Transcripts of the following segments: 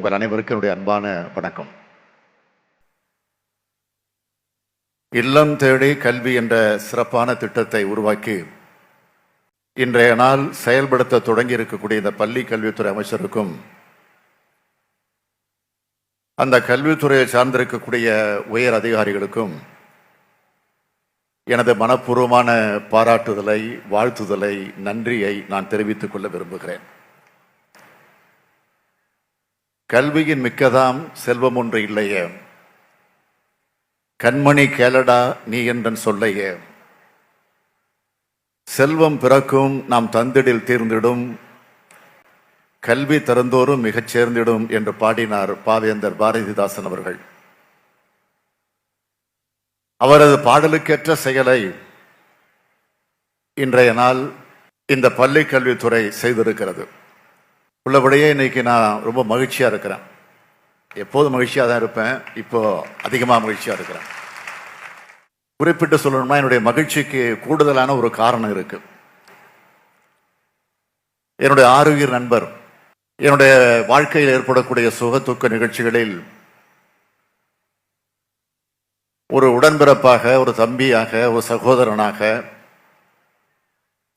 உங்கள் அனைவருக்கும் என்னுடைய அன்பான வணக்கம். இல்லம் தேடி கல்வி என்ற சிறப்பான திட்டத்தை உருவாக்கி இன்றைய நாள் செயல்படுத்த தொடங்கி இருக்கக்கூடிய இந்த பள்ளி கல்வித்துறை அமைச்சருக்கும் அந்த கல்வித்துறையை சார்ந்திருக்கக்கூடிய உயர் அதிகாரிகளுக்கும் எனது மனப்பூர்வமான பாராட்டுதலை, வாழ்த்துதலை, நன்றியை நான் தெரிவித்துக் கொள்ள விரும்புகிறேன். கல்வியின் மிக்கதாம் செல்வம் ஒன்று இல்லையே, கண்மணி கேளடா நீ என்றன் சொல்லையே, செல்வம் பிறக்கும் நாம் தந்திடில் தீர்ந்திடும், கல்வி தருந்தோறும் மிகச் சேர்ந்திடும் என்று பாடினார் பாவேந்தர் பாரதிதாசன் அவர்கள். அவரது பாடலுக்கேற்ற செயலை இன்றைய நாள் இந்த பள்ளி கல்வித்துறை செய்திருக்கிறது. உள்ளபடியே இன்னைக்கு நான் ரொம்ப மகிழ்ச்சியா இருக்கிறேன். எப்போதும் மகிழ்ச்சியா தான் இருப்பேன், இப்போ அதிகமா மகிழ்ச்சியா இருக்கிறேன். குறிப்பிட்டு சொல்லணும்னா என்னுடைய மகிழ்ச்சிக்கு கூடுதலான ஒரு காரணம் இருக்கு. என்னுடைய ஆரோக்கிய நண்பர், என்னுடைய வாழ்க்கையில் ஏற்படக்கூடிய சுகதுக்க நிகழ்ச்சிகளில் ஒரு உடன்பிறப்பாக, ஒரு தம்பியாக, ஒரு சகோதரனாக,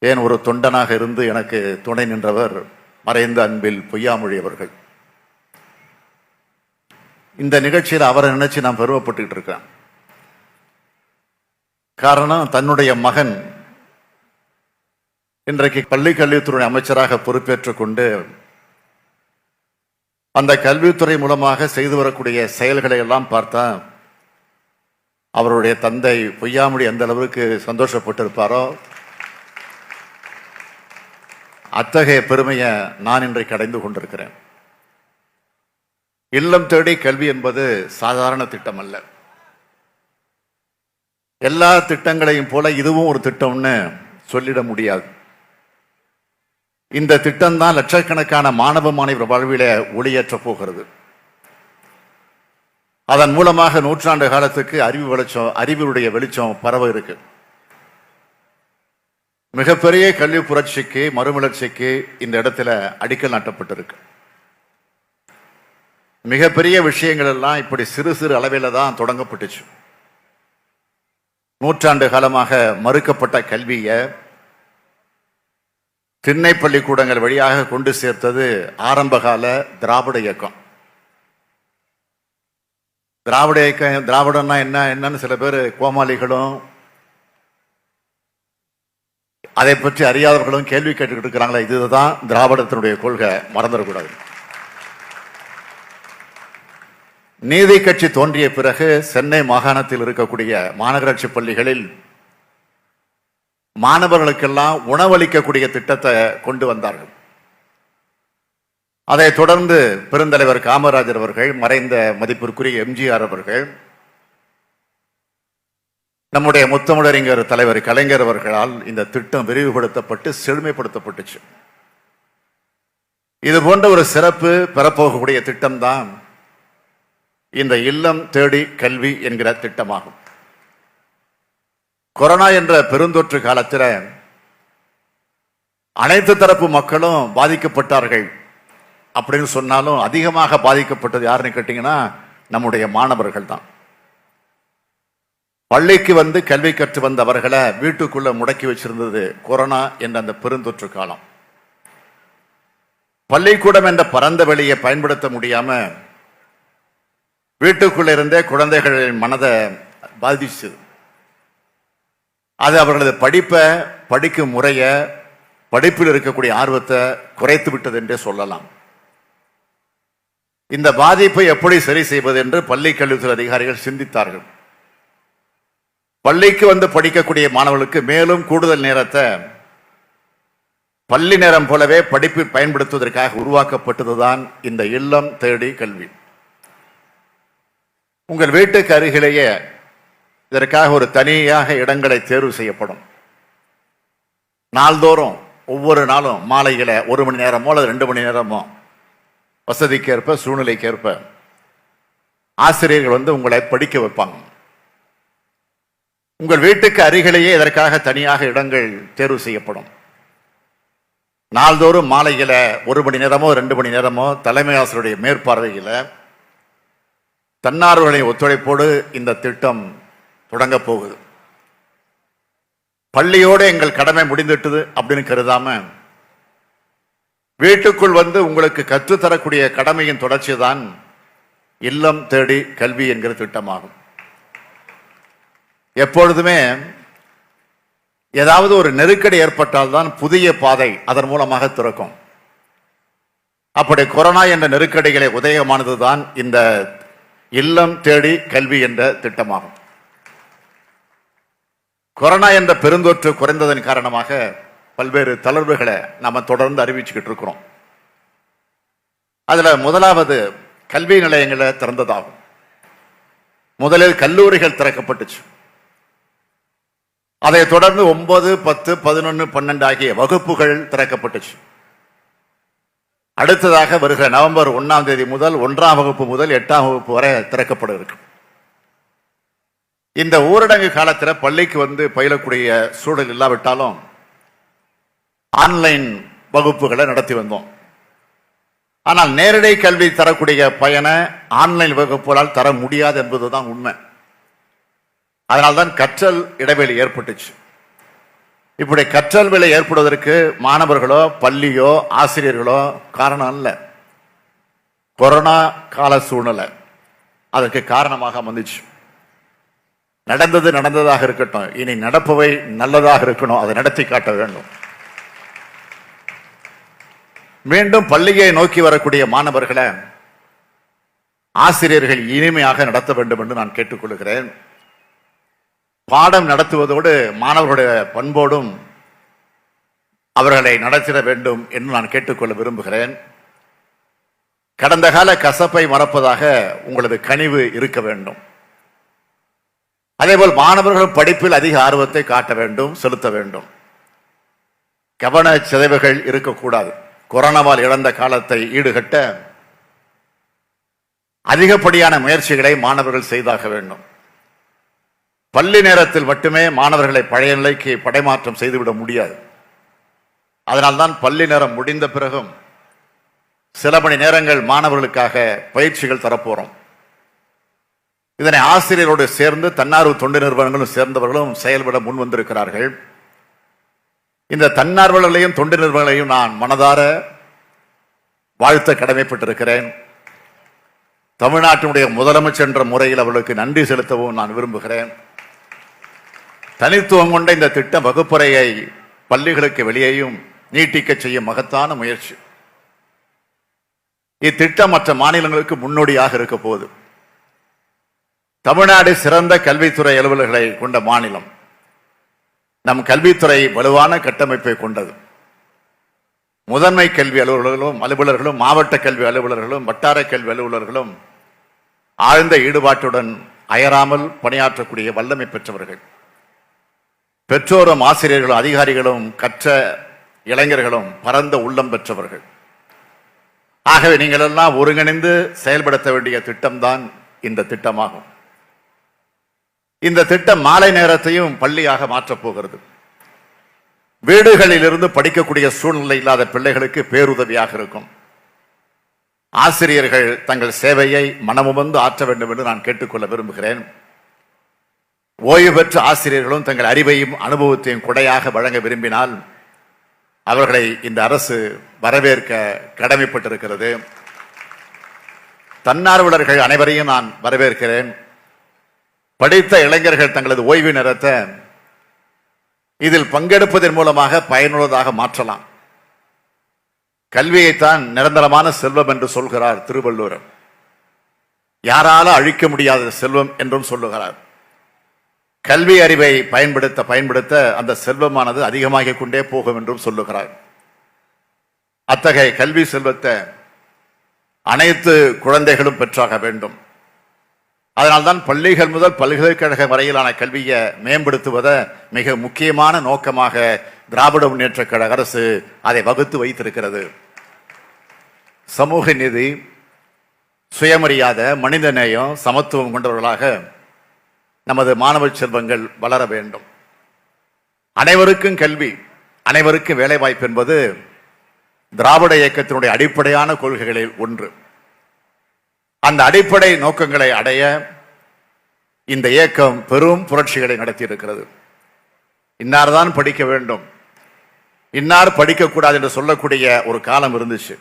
ஏன் ஒரு தொண்டனாக இருந்து எனக்கு துணை நின்றவர் மறைந்த அன்பில் பொய்யாமொழி அவர்கள். இந்த நிகழ்ச்சியில் அவரை நினைச்சு நான் பெருமைப்பட்டுக்கிட்டு இருக்கேன். காரணம், தன்னுடைய மகன் இன்றைக்கு பள்ளி கல்வித்துறை அமைச்சராக பொறுப்பேற்றுக் கொண்டு அந்த கல்வித்துறை மூலமாக செய்து வரக்கூடிய செயல்களை எல்லாம் பார்த்தா அவருடைய தந்தை பொய்யாமொழி எந்த அளவுக்கு சந்தோஷப்பட்டிருப்பாரோ அத்தகைய பெருமையை நான் இன்றைக்கு அடைந்து கொண்டிருக்கிறேன். இல்லம் தேடி கல்வி என்பது சாதாரண திட்டம் அல்ல. எல்லா திட்டங்களையும் போல இதுவும் ஒரு திட்டம்னு சொல்லிட முடியாது. இந்த திட்டம் தான் லட்சக்கணக்கான மாணவ மாணவியர் வாழ்வில ஒளியேற்ற போகிறது. அதன் மூலமாக நூற்றாண்டு காலத்துக்கு அறிவுடைய வெளிச்சம் பரவ இருக்கு. மிகப்பெரிய கல்வி புரட்சிக்கு, மறுமலர்ச்சிக்கு இந்த இடத்துல அடிக்கல் நாட்டப்பட்டிருக்கு. மிகப்பெரிய விஷயங்கள் எல்லாம் இப்படி சிறு சிறு அளவில் தான் தொடங்கப்பட்டுச்சு. நூற்றாண்டு காலமாக மறுக்கப்பட்ட கல்வியை திண்ணை பள்ளிக்கூடங்கள் வழியாக கொண்டு சேர்த்தது ஆரம்பகால திராவிட இயக்கம். திராவிட இயக்கம், திராவிடம்னா என்னன்னு சில பேர் கோமாளிகளும் அதை பற்றி அறியாதவர்களும் கேள்வி கேட்டுக்கிட்டு இருக்கிறாங்களா? இதுதான் திராவிடத்தினுடைய கொள்கை, மறந்துடக்கூடாது. நீதி கட்சி தோன்றிய பிறகு சென்னை மாகாணத்தில் இருக்கக்கூடிய மாநகராட்சி பள்ளிகளில் மாணவர்களுக்கெல்லாம் உணவளிக்கக்கூடிய திட்டத்தை கொண்டு வந்தார்கள். அதை தொடர்ந்து பெருந்தலைவர் காமராஜர் அவர்கள், மறைந்த மதிப்பிற்குரிய எம்ஜிஆர் அவர்கள், நம்முடைய முத்தமிழறிஞர் தலைவர் கலைஞர் அவர்களால் இந்த திட்டம் விரிவுபடுத்தப்பட்டு செழுமைப்படுத்தப்பட்டுச்சு. இது போன்ற ஒரு சிறப்பு பெறப்போகக்கூடிய திட்டம் தான் இந்த இல்லம் தேடி கல்வி என்கிற திட்டமாகும். கொரோனா என்ற பெருந்தொற்று காலத்தில் அனைத்து தரப்பு மக்களும் பாதிக்கப்பட்டார்கள். அப்படின்னு சொன்னாலும் அதிகமாக பாதிக்கப்பட்டது யாருன்னு கேட்டீங்கன்னா நம்முடைய மாணவர்கள் தான். பள்ளிக்கு வந்து கல்வி கற்று வந்தவர்களை வீட்டுக்குள்ள முடக்கி வச்சிருந்தது கொரோனா என்ற அந்த பெருந்தொற்று காலம். பள்ளிக்கூடம் என்ற பரந்த வெளியை பயன்படுத்த முடியாம வீட்டுக்குள்ள இருந்தே குழந்தைகளின் மனதை பாதிச்சது. அது அவர்களது படிப்பை, படிக்கும் முறைய, படிப்பில் இருக்கக்கூடிய ஆர்வத்தை குறைத்து விட்டது என்றே சொல்லலாம். இந்த பாதிப்பை எப்படி சரி செய்வது என்று பள்ளி கல்வித்துறை அதிகாரிகள் சிந்தித்தார்கள். பள்ளிக்கு வந்து படிக்கக்கூடிய மாணவர்களுக்கு மேலும் கூடுதல் நேரத்தை பள்ளி நேரம் போலவே படிப்பில் பயன்படுத்துவதற்காக உருவாக்கப்பட்டதுதான் இந்த இல்லம் தேடி கல்வி. உங்கள் வீட்டுக்கு அருகிலேயே இதற்காக ஒரு தனியாக இடங்களை தேர்வு செய்யப்படும். நாள்தோறும் ஒவ்வொரு நாளும் மாலையில 1 மணி நேரமோ அல்லது 2 மணி நேரமோ வசதிக்கேற்ப, சூழ்நிலைக்கேற்ப ஆசிரியர்கள் வந்து உங்களை படிக்க வைப்பாங்க. உங்கள் வீட்டுக்கு அருகிலேயே இதற்காக தனியாக இடங்கள் தேர்வு செய்யப்படும். நாள்தோறும் மாலையில 1 மணி நேரமோ 2 மணி நேரமோ தலைமை ஆசிரியருடைய மேற்பார்வையில் தன்னார்வலர்களின் ஒத்துழைப்போடு இந்த திட்டம் தொடங்க போகுது. பள்ளியோடு எங்கள் கடமை முடிந்துட்டது அப்படின்னு கருதாம வீட்டுக்குள் வந்து உங்களுக்கு கற்றுத்தரக்கூடிய கடமையின் தொடர்ச்சி தான் இல்லம் தேடி கல்வி என்கிற திட்டமாகும். எப்பொழுதுமே ஏதாவது ஒரு நெருக்கடி ஏற்பட்டால் தான் புதிய பாதை அதன் மூலமாக திறக்கும். அப்படி கொரோனா என்ற நெருக்கடிகளை உதயமானதுதான் இந்த இல்லம் தேடி கல்வி என்ற திட்டமாகும். கொரோனா என்ற பெருந்தொற்று குறைந்ததன் காரணமாக பல்வேறு தளர்வுகளை நாம தொடர்ந்து அறிவிச்சுக்கிட்டு இருக்கிறோம். அதுல முதலாவது கல்வி நிலையங்களை திறந்ததாகும். முதலில் கல்லூரிகள் திறக்கப்பட்டுச்சு. அதை தொடர்ந்து 9, 10, 11, 12 ஆகிய வகுப்புகள் திறக்கப்பட்டுச்சு. அடுத்ததாக வருகிற நவம்பர் 1ஆம் தேதி முதல் 1ஆம் வகுப்பு முதல் 8ஆம் வகுப்பு வரை திறக்கப்பட இருக்கு. இந்த ஊரடங்கு காலத்தில் பள்ளிக்கு வந்து பயிலக்கூடிய சூழல் இல்லாவிட்டாலும் ஆன்லைன் வகுப்புகளை நடத்தி வந்தோம். ஆனால் நேரடி கல்வி தரக்கூடிய பயனை ஆன்லைன் வகுப்புகளால் தர முடியாது என்பதுதான் உண்மை. அதனால்தான் கற்றல் இடைவெளி ஏற்பட்டுச்சு. இப்படி கற்றல் வேலை ஏற்படுவதற்கு மாணவர்களோ பள்ளியோ ஆசிரியர்களோ காரணம் அல்ல, கொரோனா கால சூழ்நிலை அதற்கு காரணமாக வந்துச்சு. நடந்தது நடந்ததாக இருக்கட்டும், இனி நடப்பவை நல்லதாக இருக்கணும், அதை நடத்தி காட்ட வேண்டும். மீண்டும் பள்ளியை நோக்கி வரக்கூடிய மாணவர்களை ஆசிரியர்கள் இனிமையாக நடத்த வேண்டும் என்று நான் கேட்டுக்கொள்கிறேன். பாடம் நடத்துவதோடு மாணவர்களுடைய பண்போடும் அவர்களை நடத்திட வேண்டும் என்று நான் கேட்டுக்கொள்ள விரும்புகிறேன். கடந்த கால கசப்பை மறப்பதாக உங்களது கனிவு இருக்க வேண்டும். அதேபோல் மாணவர்கள் படிப்பில் அதிக ஆர்வத்தை காட்ட வேண்டும், செலுத்த வேண்டும். கவன சிதைவுகள் இருக்கக்கூடாது. கொரோனாவால் இழந்த காலத்தை ஈடுகட்ட அதிகப்படியான முயற்சிகளை மாணவர்கள் செய்தாக வேண்டும். பள்ளி நேரத்தில் மட்டுமே மாணவர்களை பழைய நிலைக்கு படைமாற்றம் செய்துவிட முடியாது. அதனால்தான் பள்ளி நேரம் முடிந்த பிறகும் சில மணி நேரங்கள் மாணவர்களுக்காக பயிற்சிகள் தரப்போறோம். இதனை ஆசிரியரோடு சேர்ந்து தன்னார்வ தொண்டு நிறுவனங்களும் சேர்ந்தவர்களும் செயல்பட முன் வந்திருக்கிறார்கள். இந்த தன்னார்வலர்களையும் தொண்டு நிறுவனங்களையும் நான் மனதார வாழ்த்த கடமைப்பட்டிருக்கிறேன். தமிழ்நாட்டினுடைய முதலமைச்சர் என்ற முறையில் அவர்களுக்கு நன்றி செலுத்தவும் நான் விரும்புகிறேன். தனித்துவம் கொண்ட இந்த திட்டம் வகுப்பறையை பள்ளிகளுக்கு வெளியேயும் நீட்டிக்க செய்யும் மகத்தான முயற்சி. இத்திட்டம் மற்ற மாநிலங்களுக்கு முன்னோடியாக இருக்க போகுது. தமிழ்நாடு சிறந்த கல்வித்துறை அலுவலர்களை கொண்ட மாநிலம். நம் கல்வித்துறை வலுவான கட்டமைப்பை கொண்டது. முதன்மை கல்வி அலுவலர்களும் மாவட்ட கல்வி அலுவலர்களும் வட்டார கல்வி அலுவலர்களும் ஆழ்ந்த ஈடுபாட்டுடன் அயராமல் பணியாற்றக்கூடிய வல்லமை பெற்றவர்கள். பெற்றோரும் ஆசிரியர்களும் அதிகாரிகளும் கற்ற இளைஞர்களும் பரந்த உள்ளம் பெற்றவர்கள். ஆகவே நீங்கள் எல்லாம் ஒருங்கிணைந்து செயல்படுத்த வேண்டிய திட்டம்தான் இந்த திட்டமாகும். இந்த திட்டம் மாலை நேரத்தையும் பள்ளியாக மாற்றப் போகிறது. வீடுகளில் இருந்து படிக்கக்கூடிய சூழ்நிலை இல்லாத பிள்ளைகளுக்கு பேருதவியாக இருக்கும். ஆசிரியர்கள் தங்கள் சேவையை மனமுவந்து ஆற்ற வேண்டும் என்று நான் கேட்டுக்கொள்ள விரும்புகிறேன். ஓய்வு பெற்ற ஆசிரியர்களும் தங்கள் அறிவையும் அனுபவத்தையும் கொடையாக வழங்க விரும்பினால் அவர்களை இந்த அரசு வரவேற்க கடமைப்பட்டிருக்கிறது. தன்னார்வலர்கள் அனைவரையும் நான் வரவேற்கிறேன். படித்த இளைஞர்கள் தங்களது ஓய்வு நேரத்தை இதில் பங்கெடுப்பதன் மூலமாக பயனுள்ளதாக மாற்றலாம். கல்வியைத்தான் நிரந்தரமான செல்வம் என்று சொல்கிறார் திருவள்ளுவர். யாரால அழிக்க முடியாத செல்வம் என்றும் சொல்லுகிறார். கல்வி அறிவை பயன்படுத்த அந்த செல்வமானது அதிகமாகிக் கொண்டே போகும் என்றும் சொல்லுகிறார். அத்தகைய கல்வி செல்வத்தை அனைத்து குழந்தைகளும் பெற்றாக வேண்டும். அதனால்தான் பள்ளிகள் முதல் பல்கலைக்கழக வரையிலான கல்வியை மேம்படுத்துவதை மிக முக்கியமான நோக்கமாக திராவிட முன்னேற்ற கழக அரசு அதை வகுத்து வைத்திருக்கிறது. சமூக நீதி, சுயமரியாதை, மனித நேயம், சமத்துவம் கொண்டவர்களாக நமது மாணவ செல்வங்கள் வளர வேண்டும். அனைவருக்கும் கல்வி, அனைவருக்கும் வேலை வாய்ப்பு என்பது திராவிட இயக்கத்தினுடைய அடிப்படையான கொள்கைகளில் ஒன்று. அந்த அடிப்படை நோக்கங்களை அடைய இந்த இயக்கம் பெரும் புரட்சிகளை நடத்தியிருக்கிறது. இன்னார்தான் படிக்க வேண்டும், இன்னார் படிக்கக்கூடாது என்று சொல்லக்கூடிய ஒரு காலம் இருந்துச்சு.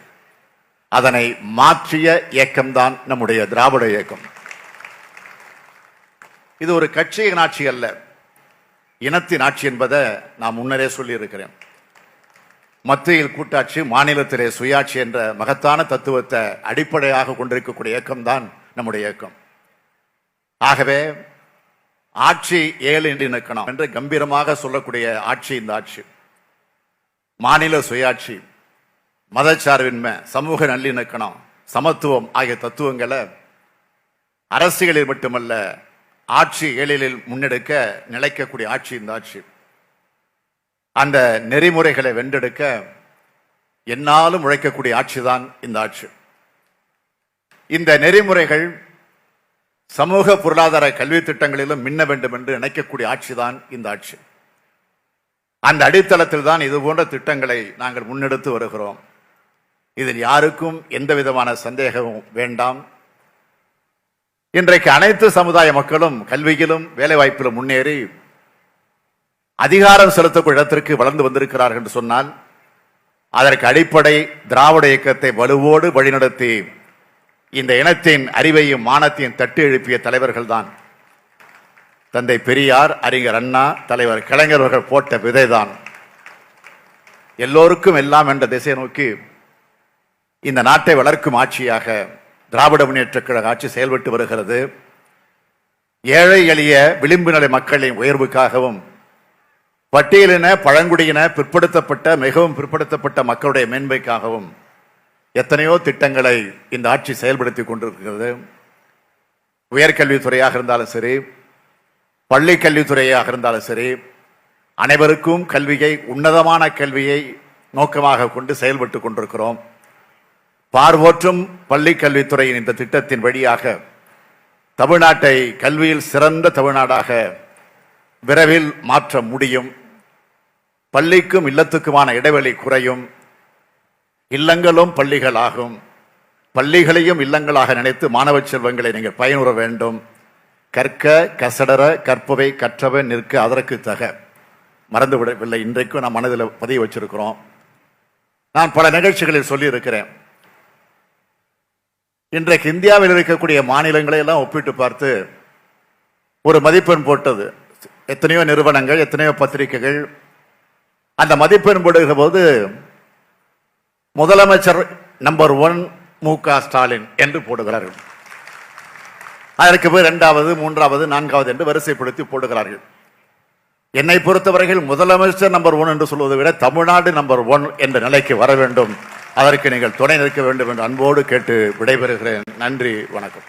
அதனை மாற்றிய இயக்கம்தான் நம்முடைய திராவிட இயக்கம். இது ஒரு கட்சியின் ஆட்சி அல்ல, இனத்தின் ஆட்சி என்பதை நான் முன்னரே சொல்லி இருக்கிறேன். மத்தியில் கூட்டாட்சி, மாநிலத்திலே சுயாட்சி என்ற மகத்தான தத்துவத்தை அடிப்படையாக கொண்டிருக்கக்கூடிய இயக்கம்தான் நம்முடைய இயக்கம். ஆகவே ஆட்சி 7 இலக்கணம் என்று கம்பீரமாக சொல்லக்கூடிய ஆட்சி இந்த ஆட்சி. மாநில சுயாட்சி, மதச்சார்பின்மை, சமூக நல்லிணக்கணம், சமத்துவம் ஆகிய தத்துவங்களை அரசியலில் மட்டுமல்ல ஆட்சி 7 முன்னெடுக்க நிலைக்கக்கூடிய ஆட்சி இந்த ஆட்சி. அந்த நெறிமுறைகளை வென்றெடுக்க என்னாலும் உழைக்கக்கூடிய ஆட்சிதான் இந்த ஆட்சி. இந்த நெறிமுறைகள் சமூக பொருளாதார கல்வி திட்டங்களிலும் மின்ன வேண்டும் என்று நினைக்கக்கூடிய ஆட்சிதான் இந்த ஆட்சி. அந்த அடித்தளத்தில் தான் இது போன்ற திட்டங்களை நாங்கள் முன்னெடுத்து வருகிறோம். இதில் யாருக்கும் எந்த விதமான சந்தேகமும் வேண்டாம். இன்றைக்கு அனைத்து சமுதாய மக்களும் கல்வியிலும் வேலைவாய்ப்பிலும் முன்னேறி அதிகாரம் செலுத்தக்கூடிய இடத்திற்கு வளர்ந்து வந்திருக்கிறார்கள் என்று சொன்னால் அதற்கு அடிப்படை திராவிட இயக்கத்தை வலுவோடு வழிநடத்தி இந்த இனத்தின் அறிவையும் மானத்தையும் தட்டி எழுப்பிய தலைவர்கள் தான். தந்தை பெரியார், அறிஞர் அண்ணா, தலைவர் கலைஞர் அவர்கள் போட்ட விதைதான். எல்லோருக்கும் எல்லாம் என்ற திசையை நோக்கி இந்த நாட்டை வளர்க்கும் ஆட்சியாக திராவிட முன்னேற்ற கழக ஆட்சி செயல்பட்டு வருகிறது. ஏழை எளிய விளிம்பு நிலை மக்களின் உயர்வுக்காகவும் பட்டியலின பழங்குடியின பிற்படுத்தப்பட்ட மிகவும் பிற்படுத்தப்பட்ட மக்களுடைய மேன்மைக்காகவும் எத்தனையோ திட்டங்களை இந்த ஆட்சி செயல்படுத்தி கொண்டிருக்கிறது. உயர்கல்வித்துறையாக இருந்தாலும் சரி, பள்ளி கல்வித்துறையாக இருந்தாலும் சரி, அனைவருக்கும் கல்வியை, உன்னதமான கல்வியை நோக்கமாக கொண்டு செயல்பட்டு கொண்டிருக்கிறோம். பார்வோற்றும் பள்ளி கல்வித்துறையின் இந்த திட்டத்தின் வழியாக தமிழ்நாட்டை கல்வியில் சிறந்த தமிழ்நாடாக விரைவில் மாற்ற முடியும். பள்ளிக்கும் இல்லத்துக்குமான இடைவெளி குறையும், இல்லங்களும் பள்ளிகள் ஆகும். பள்ளிகளையும் இல்லங்களாக நினைத்து மாணவ செல்வங்களை நீங்கள் பயனுற வேண்டும். கற்க கசடர கற்பவை கற்றவை நிற்க அதற்கு தக. மறந்துவிடவில்லை, இன்றைக்கும் நான் மனதில் பதிவு வச்சிருக்கிறோம். நான் பல நிகழ்ச்சிகளில் சொல்லி இருக்கிறேன். இன்றைக்கு இந்தியாவில் இருக்கக்கூடிய மாநிலங்களை எல்லாம் ஒப்பிட்டு பார்த்து ஒரு மதிப்பெண் போட்டது எத்தனையோ நிறுவனங்கள், எத்தனையோ பத்திரிகைகள். அந்த மதிப்பெண் போடுகிற போது முதலமைச்சர் நம்பர் 1 மு.க. ஸ்டாலின் என்று போடுகிறார்கள். அதற்கு போய் 2வது 3வது 4வது என்று வரிசைப்படுத்தி போடுகிறார்கள். என்னை பொறுத்தவரையில் முதலமைச்சர் நம்பர் 1 என்று சொல்வதை விட தமிழ்நாடு நம்பர் 1 என்ற நிலைக்கு வர வேண்டும். அதற்கு நீங்கள் துணை நிற்க வேண்டும் என்று அன்போடு கேட்டு விடைபெறுகிறேன். நன்றி, வணக்கம்.